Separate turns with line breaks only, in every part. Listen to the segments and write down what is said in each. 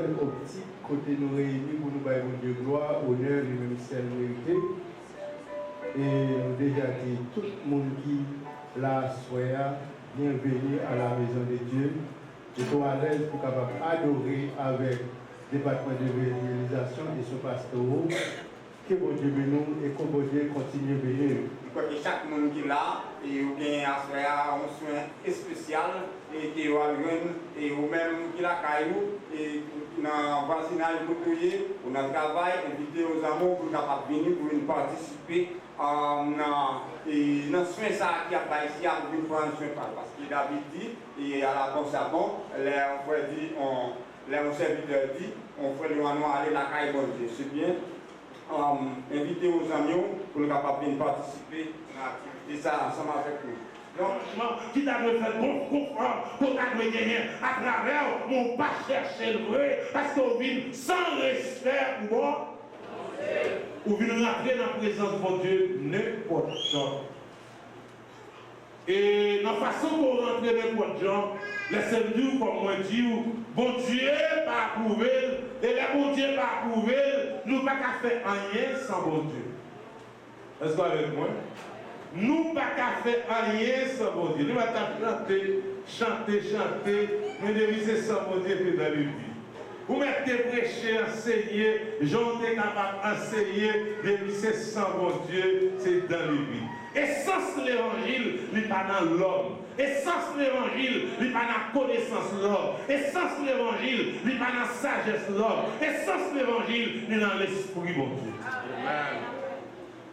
seule optique, côté nous réunis pour nous bailler de gloire, honneur, lui-même seul mérité. Et nous déjà dit, tout le monde qui l'a soya, bienvenue à la maison de Dieu. Je suis à l'aise pour capable adorer avec le département de réalisation et son pasteur. Que bon Dieu bénisse et que bon Dieu continue à bénir.
Chaque monde qui est là, et ou bien à un soin spécial, et qui est et ou même qui l'a caillou, et dans le voisinage pour touiller, ou dans le travail, inviter aux amours pour venir pour participer dans le soin qui a pas ici, à venir prendre soin parce qu'il a dit, et à la bourse à bon, les serviteurs dit, on fait le aller la caille bon Dieu, c'est bien. Inviter aux amis pour capable de participer à l'activité ça ensemble avec nous.
Donc, qui t'a fait bon confort pour gagner à travers mon pas chercher le vrai parce qu'on vit sans respect ou bon. Ou vient rentrer dans la présence de mon Dieu n'importe quoi. Et dans la façon pour rentrer n'importe quoi, laissez-nous comme moi dire, bon Dieu pas approuvé, et le bon Dieu pas approuvé, nous pas qu'à faire rien sans bon Dieu. Est-ce que avec moi? Nous pas qu'à faire rien sans bon Dieu. Nous pas qu'à chanter, mais deviner sans bon Dieu que dans la vie. Vous mettez prêcher, enseigner, j'en ai capable d'enseigner, deviner sans bon Dieu, c'est dans la vie. Essence de l'évangile, il n'est pas dans l'homme. Essence de l'évangile, il n'est pas dans la connaissance de l'homme. Essence de l'évangile, il n'est pas dans la sagesse de l'homme. Essence de l'évangile, il est dans l'esprit, bon Dieu. Amen.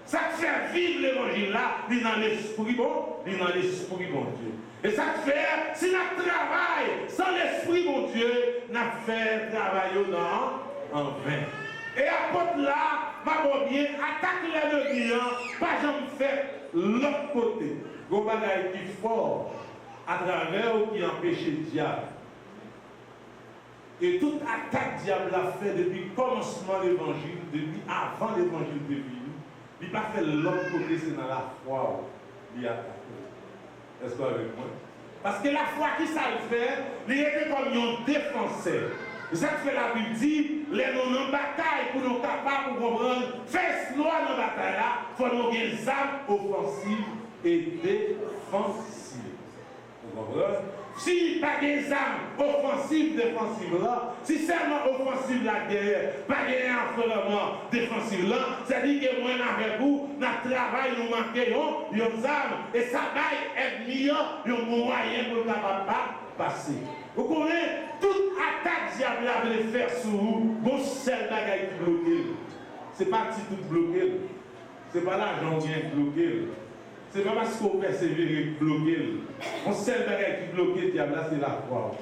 Ça fait vivre l'évangile là, il est dans l'esprit bon, il est dans l'esprit bon Dieu. Et ça fait, si nous travaillons sans l'esprit bon Dieu, nous fait travailler en vain. Et apôtre là, ma bien, attaque les deux pas jamais faire l'autre côté. Vous avez qui fort à travers qui empêche le diable. Et toute attaque diable a fait depuis le commencement de l'évangile, depuis avant l'évangile de vie. Il n'a pas fait l'autre côté, c'est dans la foi qu'il a attaqué. Est-ce que vous avec moi? Parce que la foi qui ça le fait, il était comme un défenseur. C'est ça que fait la Bible dit, les nous en bataille pour nous capables de comprendre, faire loi dans la bataille là, il faut nous avoir des armes offensives et défensives. Vous comprenez? Si pas des armes offensives, défensives là, si seulement offensive la guerre, pas des armes défensives là, c'est-à-dire que moi avec vous, notre travail nous manquons des armes et ça va être mieux, un moyen pour ne pas passer. Vous connaissez, toute attaque diable veut faire sur vous, bon seul bagaille qui bloque. Ce n'est pas tout bloqué. Ce n'est pas l'argent qui est bloqué. Ce n'est pas parce qu'on persévère bloqué. Mon seul bagaille qui bloque le diable, c'est la foi.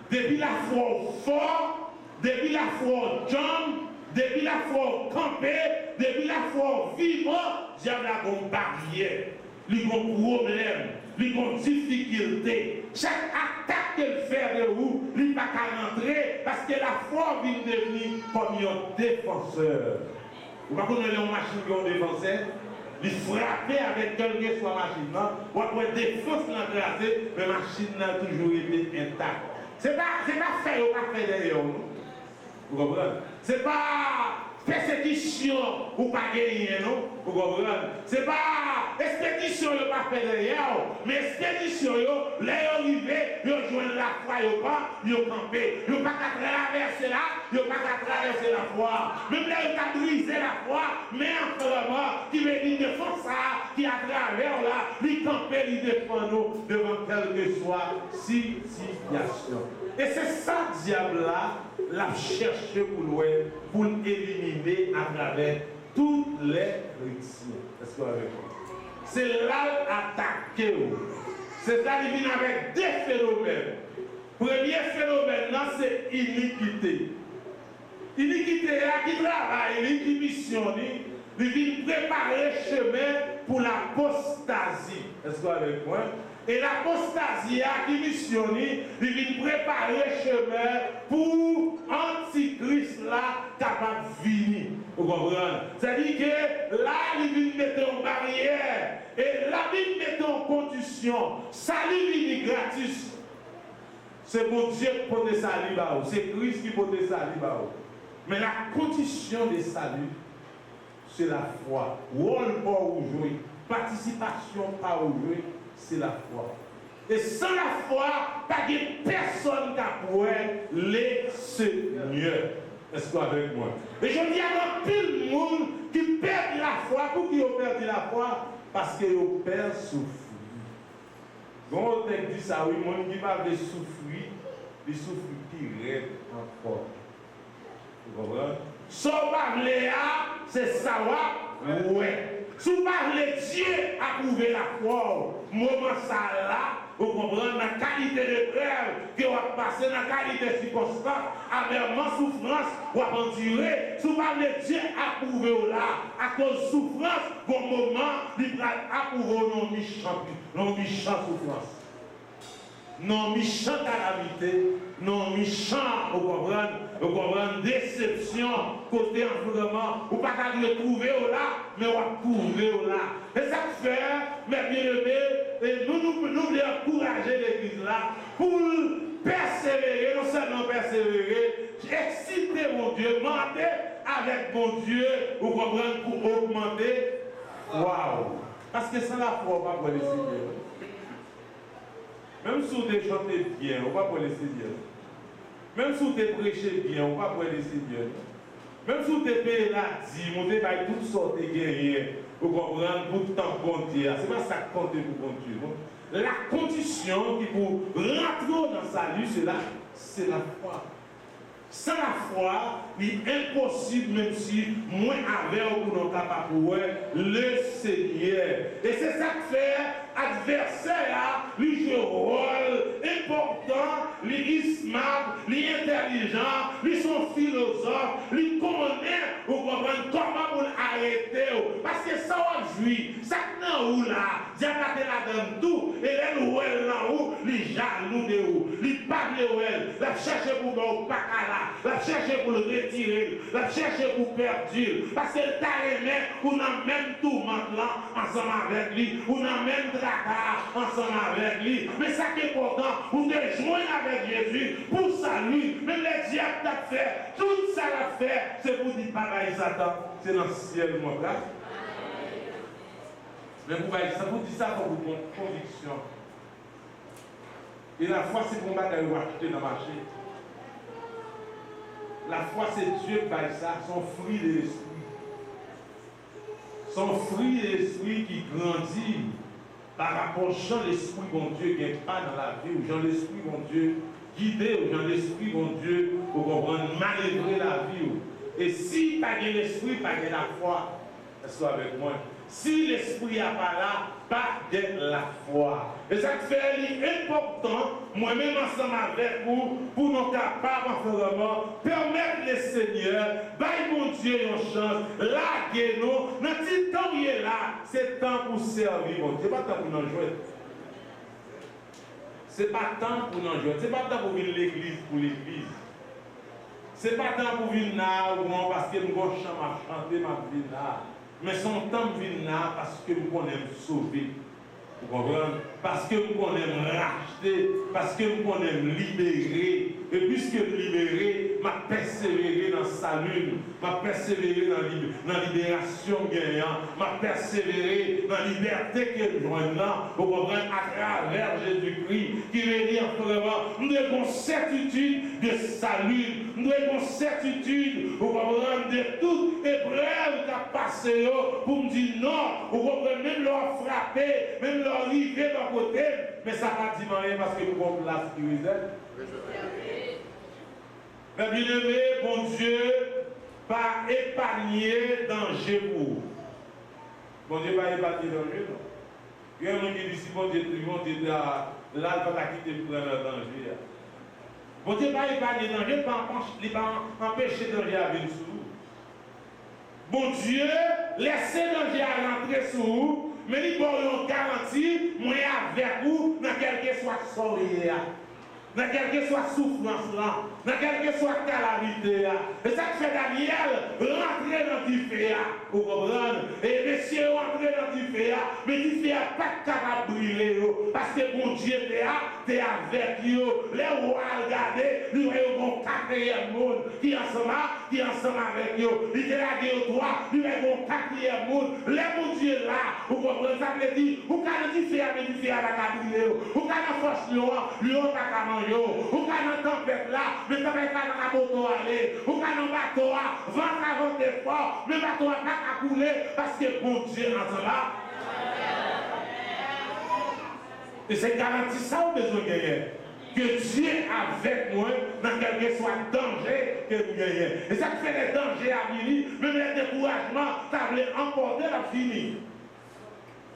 Depuis la foi fort, depuis la foi jambe, depuis la foi campé, depuis la foi vivant, diable a une barrière, il a un problème, il a une difficulté. Chaque attaque qu'elle fait de vous, il n'est pas qu'à rentrer parce que la foi vient devenir comme un défenseur. Vous ne connaissez pas une machine qui est un défenseur? Il frappe avec quelle que soit la machine, ou après défense l'embrasser, mais la machine a toujours été intacte. Ce n'est pas fait ou pas fait derrière nous. Vous comprenez? Ce n'est pas persécution ou pas gagner, non? Vous comprenez? Ce n'est pas expédition ou pas fait derrière, mais expédition, les arrivés, ils joignent la foi, ils campé. Ils n'ont pas qu'à traverser là, ils n'ont pas qu'à traverser la foi. Même là, ils ont brisé la foi, mais encore qui veut dire défense ça, qui à travers là, ils campent, ils défendent nous devant quelle que soit situation. Et c'est ça, diable-là, l'a cherché pour l'éliminer à travers tous les chrétiens. Est-ce que vous avez compris? C'est là attaqué. C'est là qu'il vient avec deux phénomènes. Premier phénomène, là, c'est iniquité. Iniquité, là, qui travaille, qui missionne, il vient préparer le chemin pour l'apostasie. Est-ce que vous avez compris? Et l'apostasie qui missionne, il vient préparer le chemin pour Antichrist là capable de venir. Vous comprenez? C'est-à-dire que là, il vient mettre en barrière. Et là, il vient mettre en condition. Salut, il est gratis. C'est bon Dieu qui porte salut, c'est Christ qui porte salut. Mais la condition de salut, c'est la foi. Rôle pas jouer, participation pas jouer, c'est la foi. Et sans la foi, pas de personne qui pourrait les Seigneur. Est-ce que avec moi? Et je dis à tout le monde qui perd la foi, pour qui ont perdu la foi, parce qu'ils ont perdu souffrir. Quand on dit ça, oui, le monde qui parle de souffrir, il souffre qui rêve encore. Vous comprenez? Si on parle là, c'est ça, ouais. Si on parle Dieu a prouvé la foi, moment ça là, vous comprenez, la qualité de preuve que vous avez passé, dans la qualité de circonstance, avec ma souffrance, vous avez enduré. Si vous parlez Dieu a prouvé là, à cause de souffrance, au moment, il va approuver nos méchants souffrance. Non méchant calamité, non méchant, vous comprenez, déception, côté environnement, ou pas qu'à le trouver là, mais on va trouver là. Et ça fait, mes bien-aimés, nous voulons encourager l'église là, pour persévérer, non seulement persévérer, exciter mon Dieu, demander avec mon Dieu, vous comprenez, pour augmenter. Waouh! Parce que sans la foi, on va pas les Seigneur. Même si vous chantez bien, on va pas laisser Dieu. Même si vous prêchez bien, on va pas laisser Dieu. Même si vous payez la dîme, on va toutes sortes de guerriers pour comprendre pour tout temps compter. C'est pas ça qui compte pour compter. La condition qui pour rentrer dans sa salut, c'est la foi. Sans la foi, il est impossible, même si moi avec ou non capable pour le Seigneur. Et c'est ça que fait adversaire, lui joue un rôle important, lui smart, lui intelligent, lui son philosophe, lui connaît, vous comprenez comment vous arrêter. Parce que ça va jouer, ça n'a où là, diable là dans tout, et elle ou elle là où, lui jaloux de où, lui parle de elle, la cherche pour nous pas là. La chercher pour le retirer, la chercher pour perdre, parce qu'elle t'a aimé, on a même tout maintenant ensemble avec lui, on a même tracas ensemble avec lui. Mais ça qui est important, on te joindre avec Jésus pour salut, même les diables t'a fait, tout ça l'a fait, c'est pour dire papa et Satan, c'est dans le ciel, mon frère. Mais ça vous dit ça pour votre conviction. Et la foi, c'est pour combattre à acheter dans le marché. La foi, c'est Dieu qui fait ça, son fruit de l'esprit. Son fruit de l'esprit qui grandit par rapport au champ de l'esprit, mon Dieu, qui n'est pas dans la vie, ou genre l'esprit, mon Dieu, guidé, ou genre l'esprit, mon Dieu, pour comprendre, manœuvrer la vie. Et si pas de l'esprit, pas de la foi, restez avec moi. Si l'esprit n'est pas là, pas de la foi. Et ça fait important, moi-même ensemble avec vous, pour nous capables, vraiment, permettre le Seigneur, baille mon Dieu une chance, laguez-nous, dans ce temps qui est là, c'est temps pour servir mon Dieu. Ce n'est pas temps pour nous jouer. Ce n'est pas temps pour nous jouer. Ce n'est pas temps pour venir l'église pour l'église. Ce n'est pas temps pour venir là, parce que nous avons chanter ma vie là. Mais son temps vient là parce que nous connaissons sauver. Vous comprenez? Parce que nous connaissons racheter, parce que nous connaissons libérer. Et puisque libérer, m'a persévéré dans le salut, m'a persévéré dans la libération gagnante, m'a persévéré dans la liberté que nous joignons là, vous comprenez, à travers Jésus-Christ, qui veut dire vraiment, nous avons certitude de salut, nous avons certitude, vous comprenez, de toute épreuve qui a passé pour me dire non, vous comprenez, même leur frapper, même leur arriver d'un côté, mais ça n'a pas dit rien parce que nous avons la sécurité. Mais bien aimé, bon Dieu, pas épargner danger pour vous. Bon Dieu, pas épargner danger, non. Il y a un qui dit si bon Dieu, là, il va quitter pour prendre le danger. Bon Dieu, pas épargner danger, il ne va pas empêcher danger à venir sur vous. Bon Dieu, laissez danger à rentrer sur vous, mais il va vous garantir, moi avec vous, dans quel que soit soirée. Dans quelle que soit souffrance là, dans quelle que soit calamité là. Et ça fait Daniel rentrer dans le feu, vous comprenez? Et messieurs rentrer dans du feu, mais du feu pas capable de brûler. Parce que mon Dieu t'es avec eux. Les rois regardez, nous avons un quatrième monde qui est ensemble avec eux. Il est là de toi, nous avons un quatrième monde. Les mon Dieu là, vous comprenez ça veut dire, vous avez du feu, mais du feu à la brûler. Vous avez force l'eau pas qu'à manger. Vous avez tempête là, mais tempête pas qu'à moto aller. Vous avez un bateau, vent avant des forts, mais bateau pas qu'à couler parce que mon Dieu entend là. Et c'est garanti ça au besoin de gagner. Que Dieu est avec moi dans quel que soit danger que nous gagnons. Et ça fait les dangers à venir, même les découragements, ça voulait emporter la fini.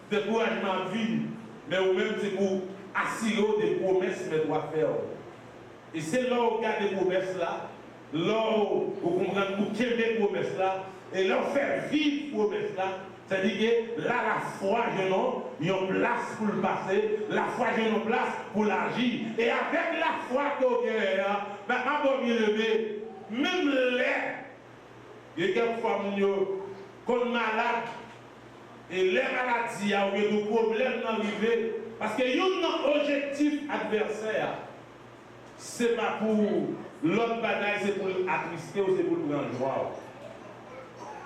Découragement à venir, mais ou même c'est pour assurer des promesses que nous doit faire. Et c'est là où il y a des promesses là, là où vous comprenez, vous quelle des promesses là, et là où faire vivre les promesses là. C'est-à-dire que là, la foi, je n'ai une place pour le passer, la foi, je n'ai une place pour l'agir. Et avec la foi que vous avez, ma bonne bien-aimée, même l'air, il y a quelquefois, qu'on est malade, et les maladies, il y a des problèmes d'arriver, parce que notre objectif adversaire, ce n'est pas pour l'autre bataille, c'est pour l'attrister ou c'est pour le grand joie.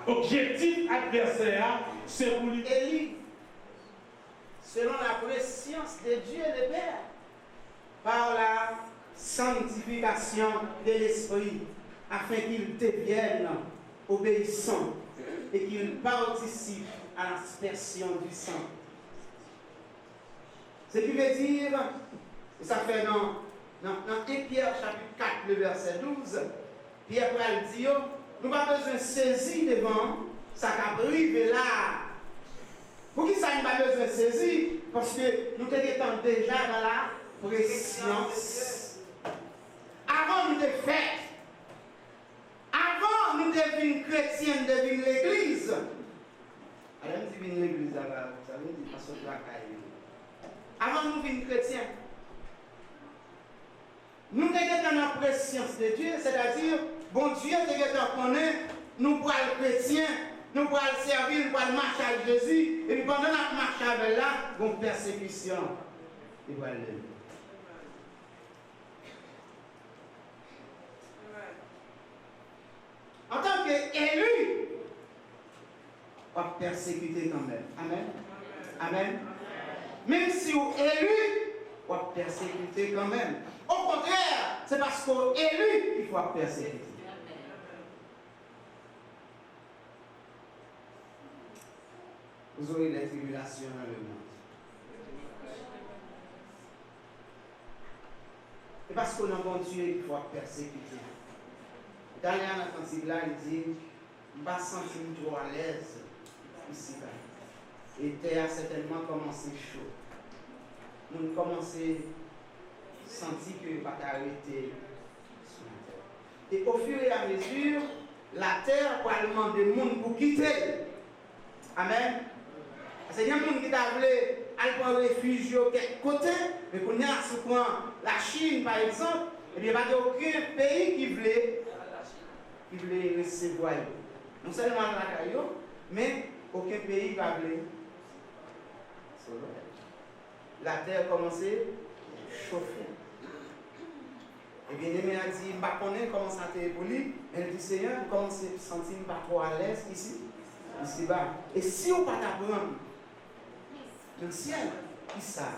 Objectif adversaire, c'est pour lui.
Élie, selon la préscience de Dieu le Père, par la sanctification de l'Esprit, afin qu'il devienne obéissant et qu'il participe à l'aspersion du sang. Ce qui veut dire, et ça fait dans 1 Pierre chapitre 4, le verset 12, Pierre va le dire, nous n'avons pas besoin de saisir devant, ça qui arrive là. Pour qui ça n'a pas besoin de saisir? Parce que nous étions déjà dans la préscience. Avant nous de faire, avant nous devenir chrétiens, devenir l'église. Alors, nous devenir l'église, ça veut dire parce que la caille. Avant nous devenir chrétiens, nous étions dans la préscience de Dieu, c'est-à-dire, bon Dieu, nous connaît, nous pour le chrétien, nous pour le servir, nous pour le marcher avec Jésus, et puis pendant notre marche avec là, nous persécution. Et voilà. En tant qu'élu, on va persécuter quand même. Amen. Amen. Même si on est élu, on va persécuter quand même. Au contraire, c'est parce qu'on est élu qu'il faut persécuter. Vous aurez des tribulations dans le monde. C'est parce qu'on a bon Dieu qu'il faut persécuter. Daniel, quand il dit, je ne pas sentir trop à l'aise ici. Et terre a certainement commencé chaud. Nous avons commencé à sentir que le pas arrêter sur la terre. Et au fur et à mesure, la terre va demander des gens pour quitter. Amen. C'est des gens qui voulu aller prendre refuge de quelque côté, mais pour nous, si la Chine par exemple, il n'y a pas aucun pays qui voulait recevoir. Non seulement la caillou, mais aucun pays va vouloir. La terre a commencé à chauffer. Et bien, il a dit, je ne sais pas comment ça a été pour lui, mais il dit, Seigneur, je commence à me sentir pas trop à l'aise ici bas. Et si on ne pas t'apprendre, dans le ciel, qui ça?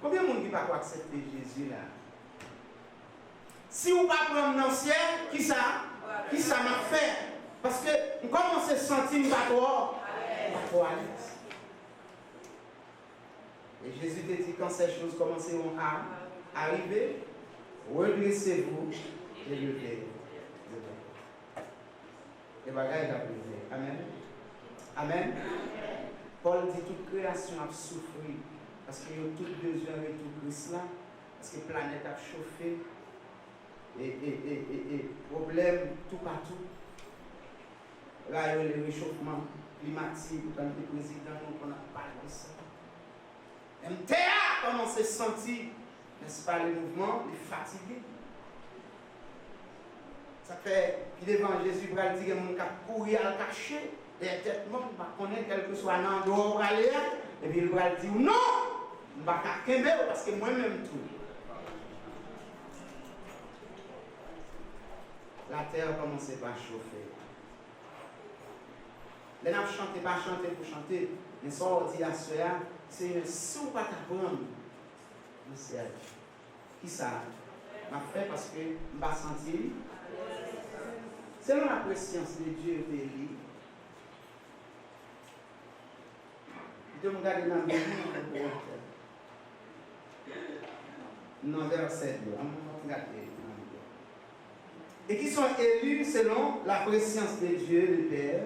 Combien de monde qui ne va pas accepter Jésus là? Si on ne pas prendre dans le ciel, qui ça? Qui ça m'a fait? Parce que on commence à se sentir pas trop à l'aise. Et Jésus te dit quand ces choses commenceront à arriver, redressez-vous et levez. Et bagaille la privé. Amen. Amen. Paul dit toute création a souffert parce qu'il y a tout besoin de tout Christ là, parce que la planète a chauffé et problème tout partout. Là, il y a le réchauffement climatique, dans les présidents, on a parlé de ça. MTA commence à se sentir, n'est-ce pas, le mouvement, les fatigués. Ça fait qu'il devant Jésus pour dire que mon cap courir à le cacher, et tête moi pas connaître quel que soit dans dehors pour aller et puis il va dire non, on va pas kembe parce que moi-même tout. La terre commençait par chauffer. Les gens chantent pas chanter pour chanter, mais ça on dit à cela, c'est sous pas t'apprendre le ciel. Qui ça m'a fait parce que je m'a senti selon la préscience de Dieu et de lui. Je me regarde dans le monde. Non, verset 2. Et qui sont élus selon la préscience de Dieu, le Père,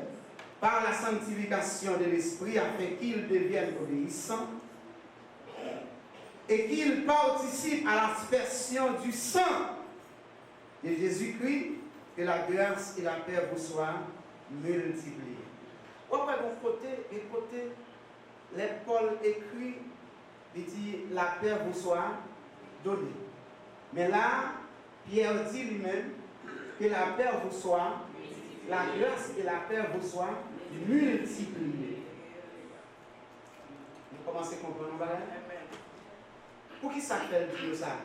par la sanctification de l'Esprit, afin qu'ils deviennent obéissants et qu'ils participent à l'aspersion du sang de Jésus-Christ, que la grâce et la paix vous soient multipliées. Après, côté, les Paul écrit, il dit la paix vous soit donnée. Mais là, Pierre dit lui-même que la paix vous soit, la grâce et la paix vous soient multipliées. Vous commencez à comprendre, madame? Pour qui ça fait Dieu ça?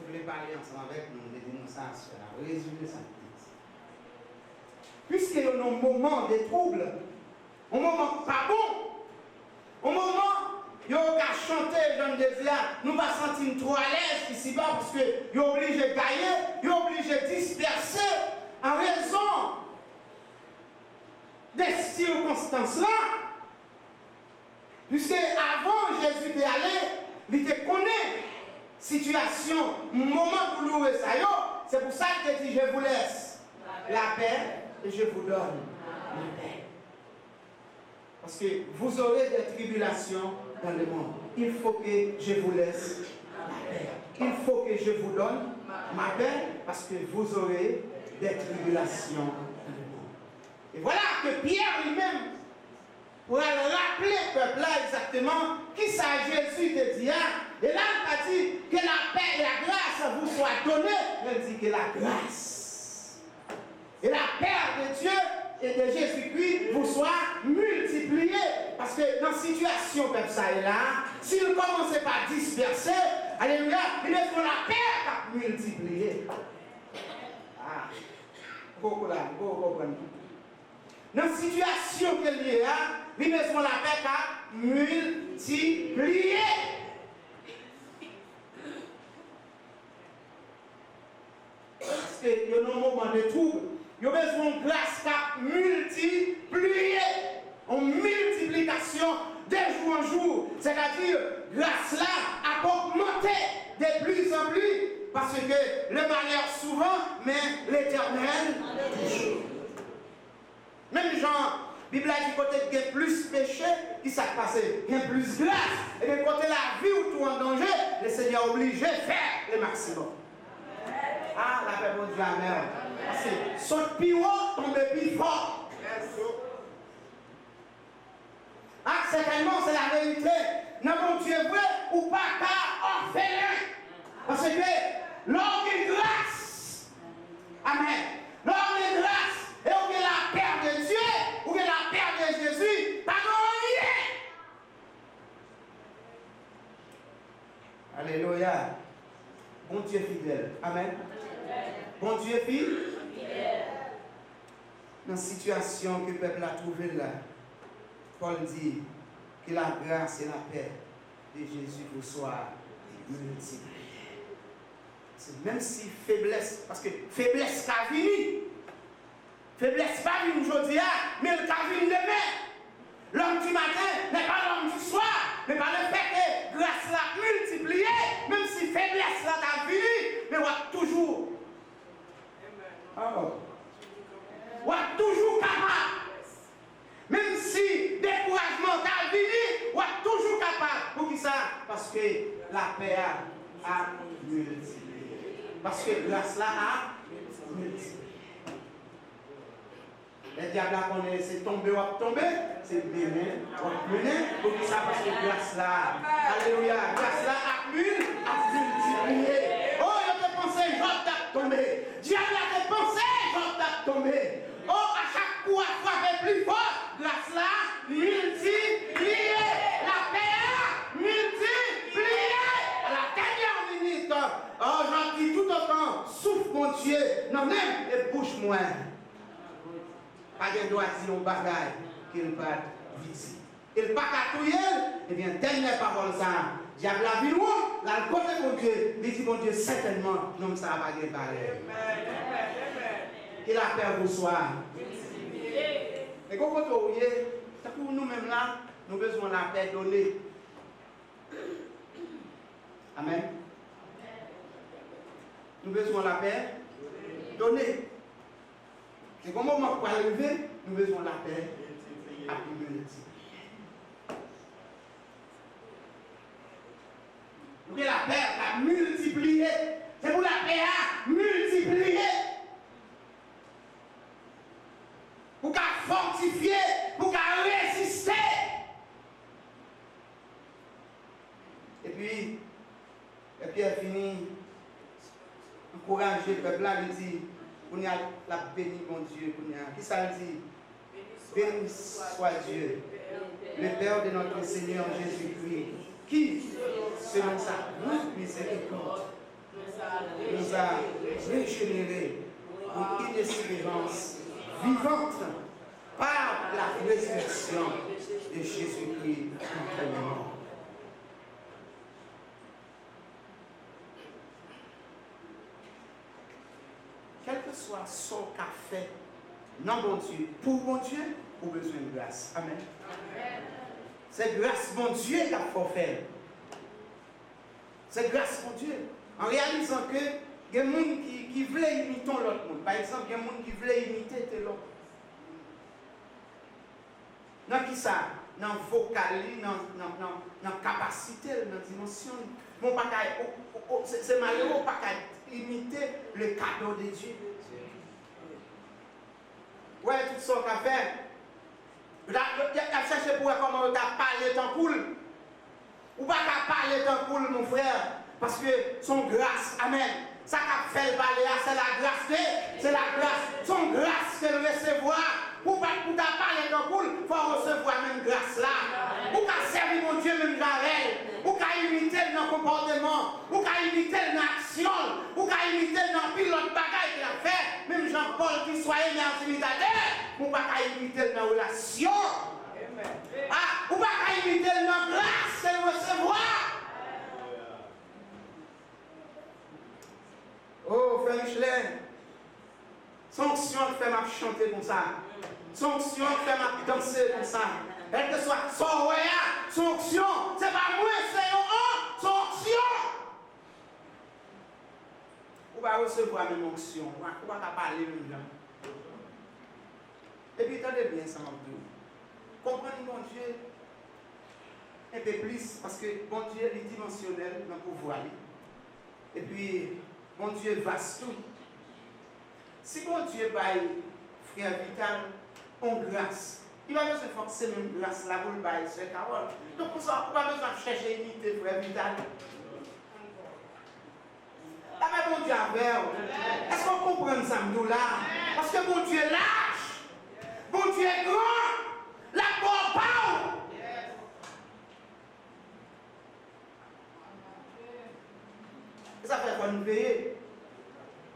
Vous voulez parler ensemble avec nous, les dénonçations, résumer ça. Puisqu'il y a un moment de trouble, un moment pas bon, un moment où on a chanté, je me disais, nous ne pas sentir trop à l'aise ici-bas parce que vous êtes obligé de gagner, vous êtes obligé de disperser en raison des circonstances-là. Puisque avant Jésus est allé, il te connaît situation, moment douloureux, c'est pour ça qu'il dit je vous laisse la paix et je vous donne la paix. Parce que vous aurez des tribulations dans le monde. Il faut que je vous laisse la paix. Il faut que je vous donne ma paix parce que vous aurez des tribulations dans le monde. Et voilà que Pierre lui-même pour rappeler le peuple-là exactement qui ça Jésus te dit. Et là, il a dit que la paix et la grâce vous soient données. Il dit que la grâce et la paix de Dieu et de Jésus-Christ vous soient multipliées. Parce que dans la situation comme ça est là, s'il ne commençait pas à disperser, alléluia, il est pour la paix qui a multiplié. Ah, beaucoup là, beaucoup. Dans la situation qu'il y a, il met la paix qui a multiplié. Parce qu'il y a un moment de trouble, il y a besoin de grâce qui a multiplié. En multiplication de jour en jour. C'est-à-dire, grâce là a augmenté de plus en plus. Parce que le malheur souvent, mais l'éternel toujours. Même Jean, la Bible a dit côté qu'il y a plus péché, qui s'est passé, il y a plus grâce. Et bien côté la vie ou tout en danger, le Seigneur est obligé de faire le maximum. Ah, la paix de Dieu, amen. Parce que saute plus haut, tombe plus fort. Ah, certainement, c'est la vérité. Non, mon Dieu vrai ou pas qu'à orphelin. Parce que l'homme est grâce. Amen. L'homme est grâce. Et on est la paix de Dieu, ou la paix de Jésus, pas rien. Alléluia. Bon Dieu fidèle. Amen. Bon Dieu fidèle. Dans la situation que le peuple a trouvée là, Paul dit que la grâce et la paix de Jésus vous soient multipliées. Même si faiblesse, parce que faiblesse qu'a fini. Faiblesse pas venu aujourd'hui, mais le qu'a venu demain. L'homme du matin n'est pas l'homme du soir, mais par le fait que grâce l'a multipliée, même si faiblesse là t'a fini, mais on va toujours. Oh. On est toujours capable. Même si découragement t'a fini, on est toujours capable. Pour qui ça? Parce que la paix a multiplié. Parce que grâce là a multiplié. Les diables qu'on est, c'est tomber ou tomber, c'est mener ou mener. Pour qui ça? Parce que grâce là, alléluia, grâce là a multiplié. Oh, j'en dis tout autant, souffle mon Dieu, non même, et bouche moi. Pas de droit de dire un bagage qu'il pas visite. Il pas qu'à tout et bien, dernière parole ça. Diable la vie loin, la côté mon Dieu, il dit mon Dieu, certainement, non, ça va pas pareil. Que la paix vous soit. Et quand vous voyez, pour nous-mêmes là, nous avons besoin de la paix donnée. Amen. Nous avons besoin de la paix donnée. C'est comme moment pour arriver, nous avons besoin de la paix à multiplier. Nous avons la paix à multiplier. C'est pour la paix à multiplier. Pour qu'à fortifier, pour qu'à résister. Et puis elle finit, encourager le peuple là, il dit, on a la béni mon Dieu, qui ça dit? Béni soit Dieu, le Père de notre Seigneur Jésus-Christ, qui, selon sa grande miséricorde, nous a régénérés pour une espérance vivante par la résurrection de Jésus-Christ entre les morts. Quel que soit son café, non bon Dieu, pour bon Dieu, ou besoin de grâce. Amen. C'est grâce mon Dieu qui a fait. C'est grâce mon Dieu. En réalisant que il y a des gens qui veulent imiter l'autre monde. Par exemple, il y a des gens qui veulent imiter l'autre. Dans qui ça? Dans le vocal, dans la capacité, dans la dimension. C'est malheureux pas qu'à imiter le cadeau de Dieu. Ouais, tout ça qu'on fait. Il a cherché pour voir comment on a parlé tant cool. Ou pas qu'à parler tant cool, mon frère. Parce que son grâce, amen. Ça qu'a fait le balai, c'est la grâce, c'est la grâce. Son grâce que le recevoir. Pour pas parler tant cool, il faut recevoir même grâce là. Pour qu'à servir mon Dieu même dans pour qu'à imiter notre comportement, pour qu'à imiter notre action, pour qu'à imiter notre pilote bagaille qu'il a fait, même Jean-Paul qui soit énergie imitateur, pour pas qu'à imiter notre relation. Ah, pour pas qu'à imiter notre grâce, c'est recevoir. Oh, frère Michelin, sanction fait m'a chanter comme ça. Sanction fait m'a danser comme ça. Quel que soit son royal, sanction, c'est pas moi, c'est un sanction. Ou va recevoir même onction, ou va parler même là. Et puis attendez bien ça, comprenez mon Dieu un peu plus, parce que mon Dieu est dimensionnel dans le pouvoir. Et puis, mon Dieu vaste tout. Si mon Dieu baille frère Vital en grâce, il va besoin de forcer même grâce là pour le bailler sur Carole. Donc pour ça, on va besoin de chercher à imiter frère Vital. Ah mais mon Dieu a peur. Est-ce qu'on comprend ça nous là? Parce que mon Dieu est lâche. Mon Dieu est grand. La porte pas. Et ça fait quoi nous payer?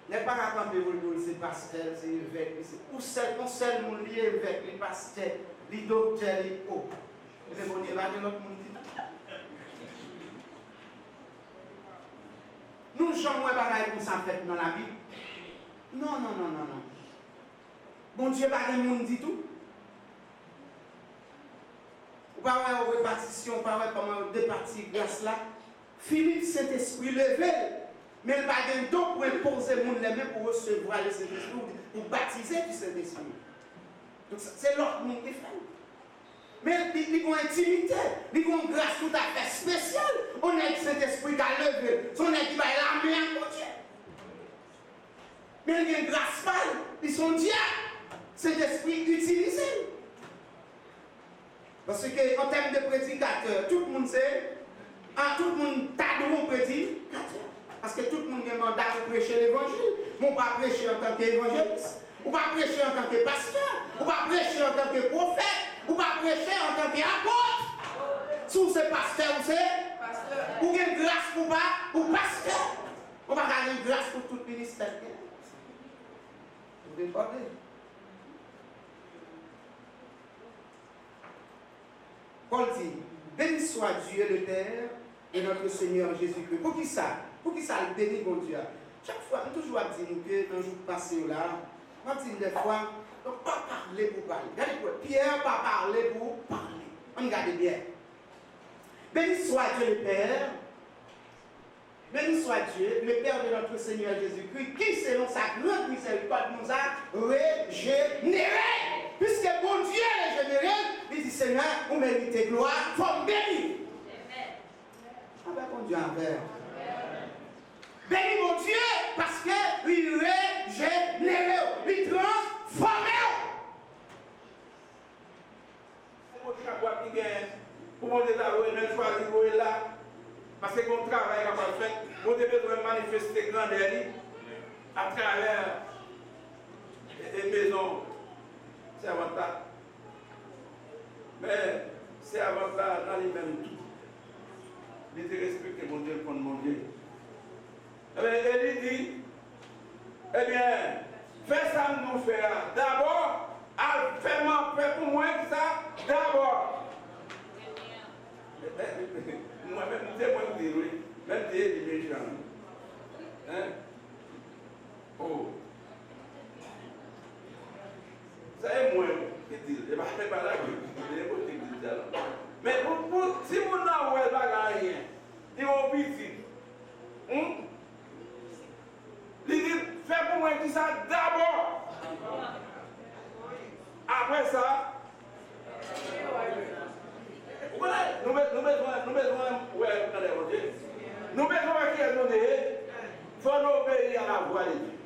Les parents camper c'est pasteur, c'est évêque, ou seul mon lié évêque, les pasteurs, les docteurs, les hauts. Et les bonnets là de l'autre monde. Nous ne sommes pas comme ça fait dans la Bible. Non. Bon Dieu pas de monde dit tout. Ou pas en répartition, pas comment départir grâce là. Philippe Saint-Esprit levé. Mais il n'y a pas de don pour imposer les mains pour recevoir le Saint-Esprit, pour baptiser du Saint-Esprit. Donc c'est l'autre monde qui fait. Mais ils ont intimité, ils ont une grâce tout à fait spéciale. On a le Saint-Esprit qui a levé, son équipe a la main à mon Dieu. Mais il y a une grâce pâle, ils sont diables. Saint-Esprit utilisé. Parce qu'en termes de prédicateur, tout le monde sait, tout le monde t'a de mon prédicateur. Parce que tout le monde a un mandat pour prêcher l'évangile. On ne va pas prêcher en tant qu'évangéliste. On ne va pas prêcher en tant que pasteur. On ne va pas prêcher en tant que prophète. On ne va pas prêcher en tant qu'apôtre. Si c'est pasteur ou c'est, ou une grâce pour pasteur. On va gagner une grâce pour tout ministère. Vous débordez. Paul dit, béni soit Dieu le Père et notre Seigneur Jésus-Christ. Pour qui ça? Pour qui ça le béni mon Dieu? Chaque fois, on toujours dit que dans le jour passé là, on dit des fois, on ne peut pas parler pour parler. Regardez quoi, Pierre pas parler pour parler. On regarde bien. Béni soit Dieu le Père. Béni soit Dieu, le Père de notre Seigneur Jésus-Christ, qui selon sa grande miséricorde nous a régénérés. Puisque bon Dieu est régénéré, il dit Seigneur, vous méritez gloire, il faut me bénir. Avec mon Dieu envers. Bénis mon Dieu, parce qu'il régénéré, il transformé.
Pour mon désavoué, même choisir là. Parce que mon travail est capable de faire, on devait manifester grandeur à travers les maisons. C'est avantage. Mais c'est avantage dans les mêmes tout. Il était respecté mon Dieu contre mon Dieu. Eh bien, il dit, eh bien, fais ça nous faire. D'abord, fais pour moi ça, d'abord. Moi-même, c'est moi qui dis oui, même des méchants. Hein? Oh. Ça est moi qui dis, et pas là que je dis ça. Mais si vous n'avez pas rien, ils vont petit. Il dit, fais pour moi qui ça d'abord. Après ça, nous besoin qu'il il faut obéir à la voix de Dieu.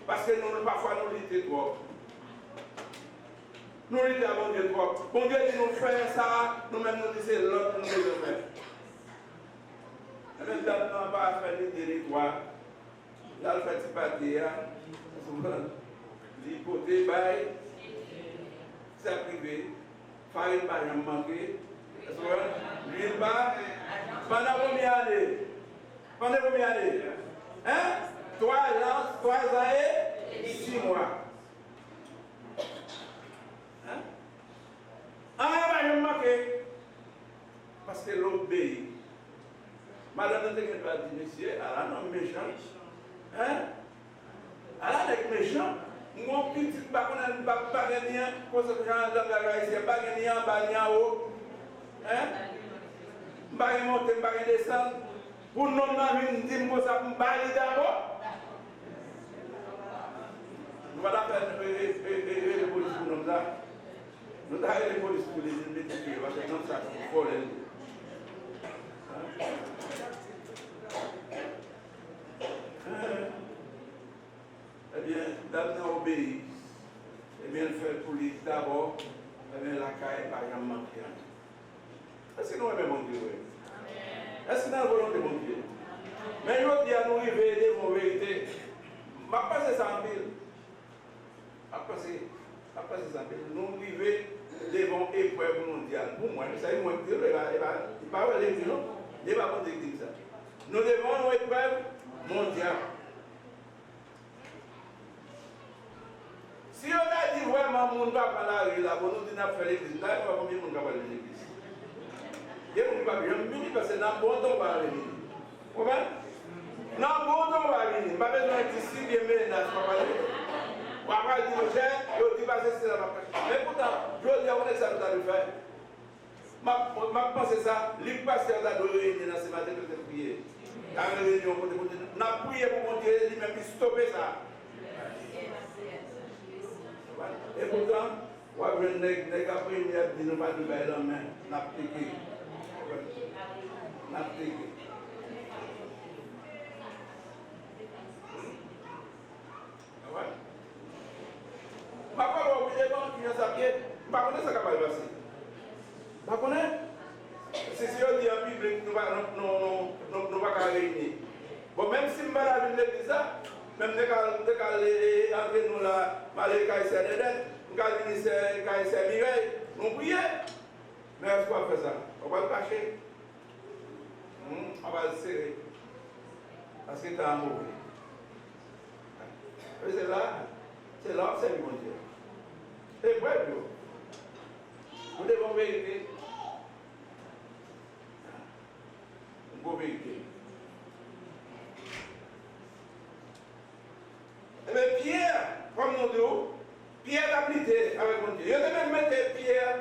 Parce que nous, parfois, nous lisons trop. Nous lisons à mon Dieu trop. Bon Dieu dit nous faire ça, nous-mêmes nous disons l'autre, nous devons faire. Et même si nous n'avons pas fait des territoires, nous avons fait des parties, l'hypothèse, c'est privé. Farine par exemple manqué. L'huile pas. Pendant combien d'années? Pendant combien d'années? Hein? 3 ans et 6 mois. Hein? Ah, par exemple manqué. Parce que l'obéit. Madame ne t'inquiète pas, dit monsieur, elle a un homme méchant. Hein? Elle a un mec méchant. Mon petit baguette, comme ça, baguette descendre, pour nous dire que ça me d'abord. Nous allons faire les polices pour nous. Nous allons faire les polices pour les métiers, parce que nous ça folle. Eh bien, d'abord obéir. Eh bien, faire pour lui d'abord, eh bien, la caille par exemple manquée. Est-ce que nous aimons mon Dieu? Est-ce que nous avons volonté de mon Dieu? Mais nous disons à nous révéler vos vérités. Je vais passer ça en pile. Après ça en pile. Nous vivons devant épreuve mondiale. Pour moi, vous savez, moi, il ne va pas aller dire non. Il ne va pas dire ça. Nous devons une épreuve mondiale. Si on a dit vraiment mon gars par la rue, là, pour nous dire faire l'église, nous n'avons pas combien de monde qui va aller l'église. Et on ne va pas venir parce que dans bon temps, on va venir. Vous comprenez? Dans bon temps, on va venir. Pas besoin de si bien mêler dans ce moment-là. On va pas dire, je dis pas c'est la marque. Mais pourtant, je dis, on est ça, nous allons faire. Je pense que ça, les pasteurs ont réuni dans ce matin pour se prier. Dans la réunion, on a prié pour mon Dieu, il m'a mis stopper ça. Et pourtant, on va venir après, il a dit, nous pas de bail en main, on a appliqué. On a appliqué. Je ne sais pas si vous avez je ne sais pas si vous connaissez. Si on dit en Bible, nous ne pouvons pas réunir. Bon, même si je ne vais pas venir l'église, même si entre nous là, malgré Kaiser Dedet, nous allons venir Kaiser Mireille, nous prions. Mais est-ce qu'on va faire ça? On va le cacher. On va le serrer. Parce que tu as mauvais. C'est là, c'est mon Dieu. Et bref, vous devez vérifier. Vous vérifier. Eh bien, Pierre, comme nous disons, Pierre a plité avec mon Dieu. Il a même mis Pierre,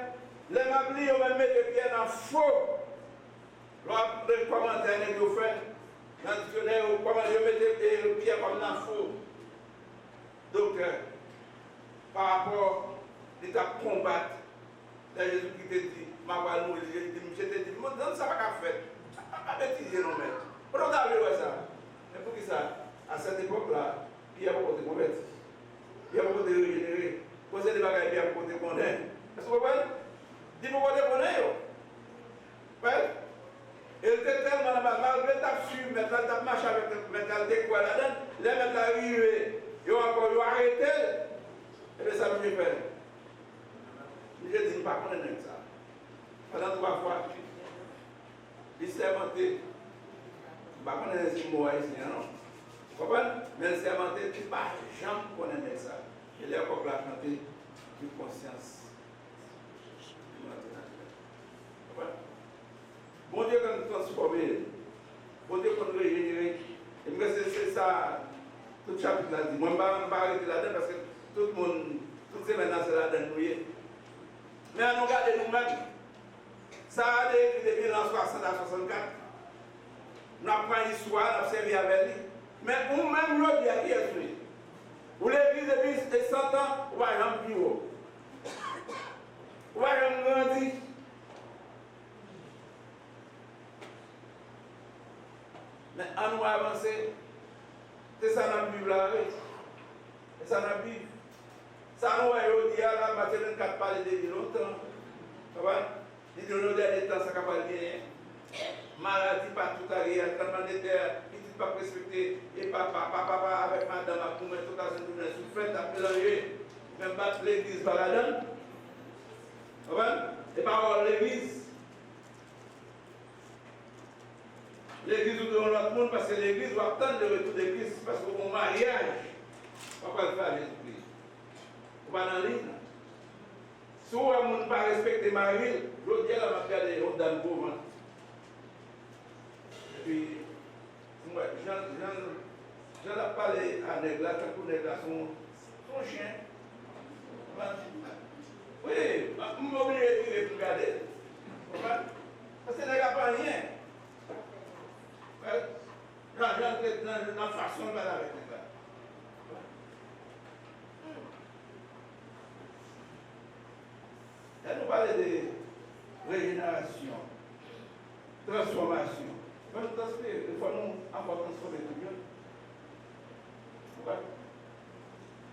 les mablis, ils ont même mis Pierre dans le faux. Le commentaire que vous faites, dans le dictionnaire, comment je mettais Pierre comme dans le faux. Donc, par rapport à l'état de combattre, là, Jésus qui te dit, ma voix nous, je te dis, non, ça va pas faire. Pas bêtiser, non, mais. Pourquoi vous avez ça? Mais pour qui ça? À cette époque-là, Pierre va être converti. Pierre va être régénéré. Poser des bagages, Pierre va être condamné. Est-ce que vous comprenez? Dis-moi quoi de condamné. Il était tellement malgré ta su, maintenant tu as marché avec la mentalité quoi là-dedans, les mecs arrivés, ils ont encore arrêté. Et bien ça me fait. Je dis, pas qu'on est ça. Pendant 3 fois, il s'est inventé. Pas qu'on est ce mot haïtien, non? Vous comprenez? Mais il s'est inventé, tu ne pas jamais qu'on est ça. Il est encore là chanter de conscience. Vous comprenez? Bon Dieu quand nous transformer, bon Dieu quand nous régénérer, et c'est ça, tout le chapitre là dit. Moi, je ne vais pas arrêter là-dedans parce que tout le monde, toutes ces maintenant, c'est là-dedans. Mais à nous regarder nous-mêmes, ça a été depuis l'an 60 à 64. Nous avons pris l'histoire, nous avons servi avec lui. Mais nous-mêmes, nous avons dit qui est celui. Vous l'église depuis 100 ans, vous voyez un bureau. Vous voyez un grandi. Mais à nous avancer, c'est ça dans la Bible là, c'est ça dans la Bible. Ça nous a dit à la Matthieu 24 parler depuis longtemps. Ça va? Il dit que nous derniers temps, ça va pas bien. Maladie partout à rien, tremblement de terre, petit pas respecté, et papa avec madame à pour mettre tout à cette journée sous fête à mélanger, même battre l'église par la donne. Ça va? Et par l'église. L'église ou devant l'autre monde parce que l'église doit attendre le retour de Christ parce que mon mariage, on va pas le faire avec Jésus-Christ. On va dans la ligne. Si on ne pas respecter Marie, l'autre dia, on va faire des hontes dans le pauvre. Et puis, j'en ai parlé à Négla, quand on est là, son chien. Oui, je suis obligé de regarder. Parce que Négla n'a pas rien. Dans la façon de parler avec les gars. Elle nous parle de régénération, transformation. Il faut nous encore transformer tout le monde.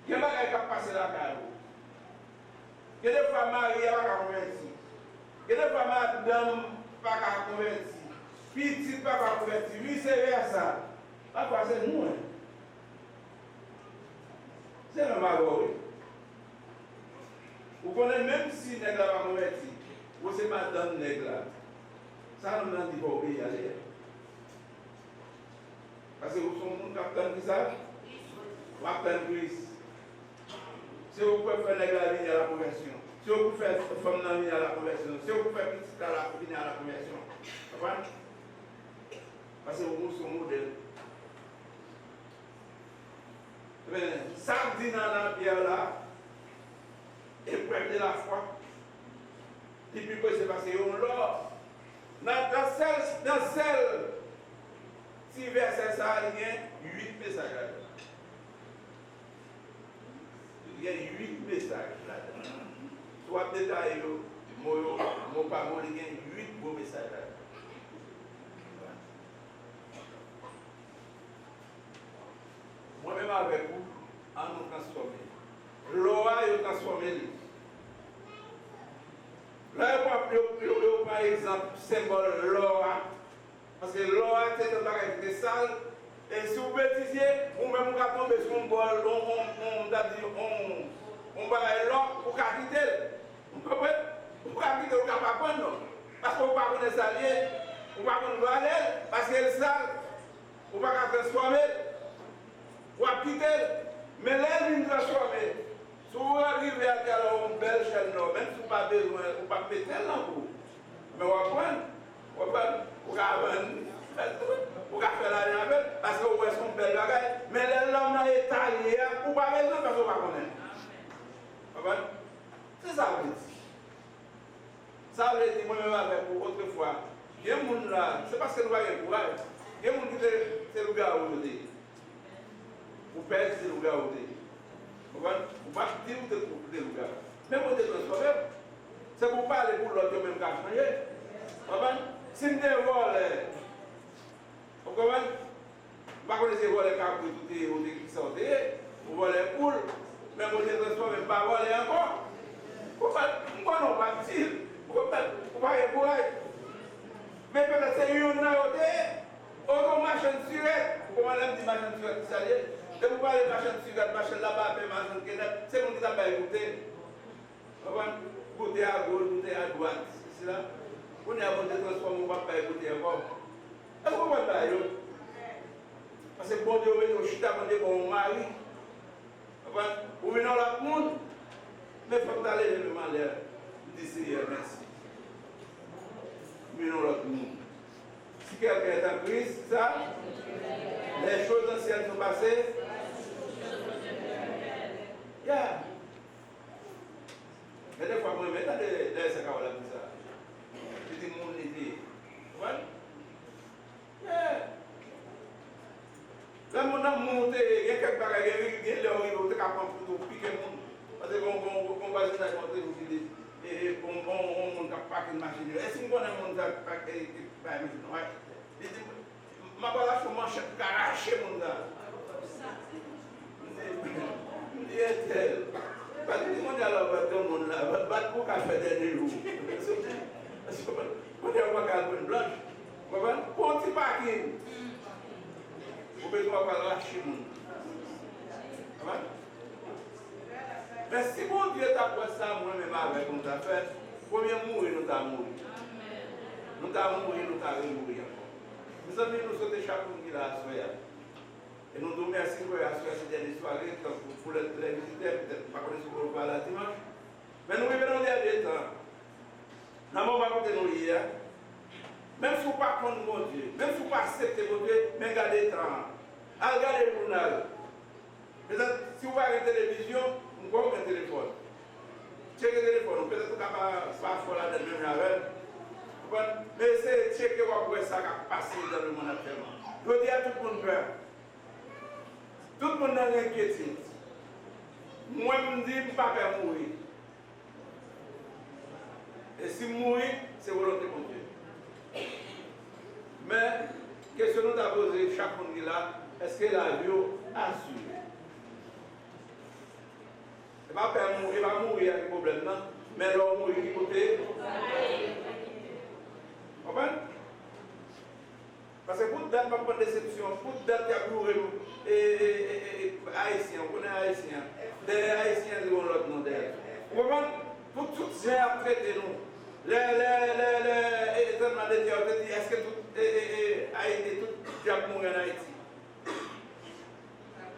Il y a des gens qui ont passé la carrière. Il y a des fois Marie n'a pas converti. Il y a des fois Madame n'a pas converti. Petit pas converti, vice-versa. Après, c'est nous. C'est le malheureux. Vous connaissez même si Nègre n'a pas converti, vous c'est madame Nègre. Ça nous a dit pour obéir à l'air. Parce que vous sommes un capitaine qui ça, vous appelez Christ. Si vous pouvez faire Nègre à venir à la conversion, si vous pouvez faire femme à venir à la conversion, si vous pouvez faire petite à venir à la conversion. Vous comprenez? Parce que vous sommes modèle. Ça dit dans la pierre là, épreuve de la foi. Et puis quoi c'est passé au l'or. Dans celle, si verset ça, il y a 8 messages là-dedans. Il y a 8 messages là-dedans. Soit détaillé, mon parole, il y a 8 beaux messages là-dedans. Moi-même avec vous, en nous transformer. L'eau a transformé. Là, par exemple, symbole l'eau. Parce que l'eau c'est un bagage de sale. Et si vous bêtisiez, vous-même, vous tombez sur un bol, on va l'eau pour quitter. Vous comprenez? Vous ne quitter, vous ne pouvez pas prendre. Parce que vous ne pouvez pas connaître ça, vous ne pouvez pas connaître parce qu'elle est sale. ou pas transformer, ou à quitter, mais là, il transformer. Si vous arrivez à faire une belle chaîne, même si vous n'avez pas besoin, vous ne pas mettre là pour. Mais vous apprenez, vous faire l'argent avec, parce que vous êtes un bel bagage. Mais l'homme est taillé, vous n'avez pas besoin parce que vous ne connaissez pas. C'est ça que je dis. Ça veut dire, moi-même, avec vous, autrefois, il y a des gens là, c'est parce que nous avons un courage. Il y a des gens qui disent, c'est le gars où vous dites. Vous perdez, c'est le gars où vous dites. Vous ne pouvez pas dire que vous êtes le gars. Mais vous êtes transformé. C'est pour parler pour l'autre, même qu'à changer. Si vous êtes volé, vous comprenez? Vous ne connaissez pas les cas pour tout les qui sortent. Vous volez poule, mais vous êtes transformé, pas voler encore. Vous ne pouvez pas dire. Vous ne pouvez pas courage. Mais peut-être c'est une autre machine surette. Comment on dit machine surette? Si vous parlez de machine surette, machine là-bas, machine qui c'est vous qui avez écouté. Côté à gauche, côté à droite. C'est là. On est à côté de transformer, on ne va pas écouter encore. Est-ce qu'on va pas parce que bon Dieu, on chute à mon mari. Vous venez dans la monde, mais il faut que vous allez le malheur. D'ici, merci. Venons dans l'autre monde. Si quelqu'un est en crise, ça, les choses anciennes sont passées. Yeah. Mais des fois, moi, je mets dans les sacs à la ça. Je dis, mon idée. Voilà. Yeah. Là, mon âme monte, il y a quelques bagages, il y a des gens qui ont piqué le monde. Parce que on va se faire compter, vous dites, et on va paquer une machine. Est-ce qu'on a un monde qui a paqué une machine? Ouais. Je dis, ma balade, je manchette, arracher mon gars. Il est tel. Parce que tout le monde a la voix de monde là, battre pour qu'à faire des roues. On est en calme blanche. Vous comprenez? Pour un petit parking. Vous pouvez pas lâcher le monde. Mais si mon Dieu t'a fait ça, moi-même avec nous t'a fait, premier mourir, nous t'a mouru. Nous t'a mouru, nous t'a remourir encore. Mes amis, nous sommes chaque jour qui l'a assuré. Et nous nous remercions pour assurer cette dernière soirée pour les visiteurs, peut-être pas connaître ce qu'on va parler dimanche. Mais nous vivons dans les derniers temps. Nous n'avons pas compté nous hier. Même si vous ne pas contre mon Dieu, même si vous ne pas accepter mon Dieu, mais regardez le temps. Regardez le journal. Peut-être si vous avez une télévision, vous pouvez un téléphone. Checkez le téléphone, peut-être que vous ne pouvez pas faire la même avec. Mais c'est checker quoi ça qui a passé dans le monde actuellement. Je dis à tout le monde peur. Tout le monde a une inquiétude. Moi, je me dis, je ne peux pas mourir. Et si mourir, c'est volonté de Dieu. Mais, question nous a posé, chaque monde qui est là, est-ce que la vie a assuré? Il va mourir avec des problèmes, mais l'homme mourir qui côté. Vous comprenez? Parce que pour date, pas de déception, pour date, il y a haïtien, on connaît haïtien. Des haïtiens qui ont l'autre nom d'ailleurs. Vous comprenez? Pour tout ce qui a traité nous. Les événements de Dieu, est-ce que tout Haïti, tout diable mourir en Haïti?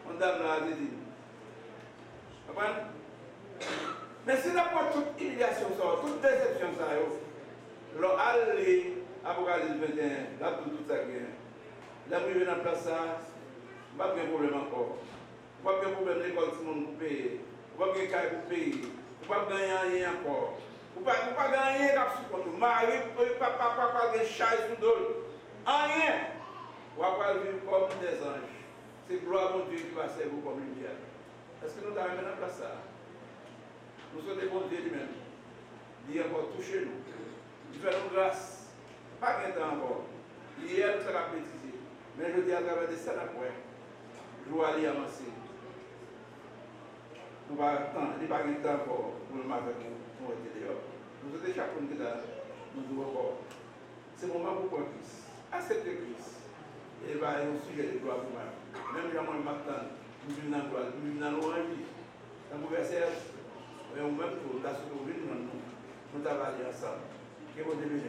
On dame là, dit. Vous comprenez? Mais si n'a pas toute humiliation, toute déception, ça, alors allez, Apocalypse 21, là tout ça qui est. Là, vous venez en place ça, pas de problème encore. Pas de problème l'école si on peut payer. Pas de caille pour payer. Pas de gagner rien encore. Pas gagner rien pour nous. Marie, papa, de chat sous l'eau. Rien. On va vivre comme des anges. C'est gloire à mon Dieu qui va servir comme lumière. Est-ce que nous avons mis en place ça? Nous sommes des bons Dieu lui-même. Il a encore touché nous. Il fait nous grâce. Pas de temps encore. Hier, nous avons bêtisé. Mais je dis à travers de ça, après, je vais aller avancer. Nous allons attendre. Il n'y a pas de temps encore pour le matin pour être dehors. Nous sommes chacun qui est là. Nous devons encore. C'est le moment pour prendre Christ. Acceptez Christ. Et il va y avoir un sujet de gloire pour moi. Même si moi, je m'attends. Nous vivons dans la gloire. Nous vivons dans l'orange. Dans le verset, on même tout. Dans ce que nous vivons, nous allons aller ensemble. Que vous devez.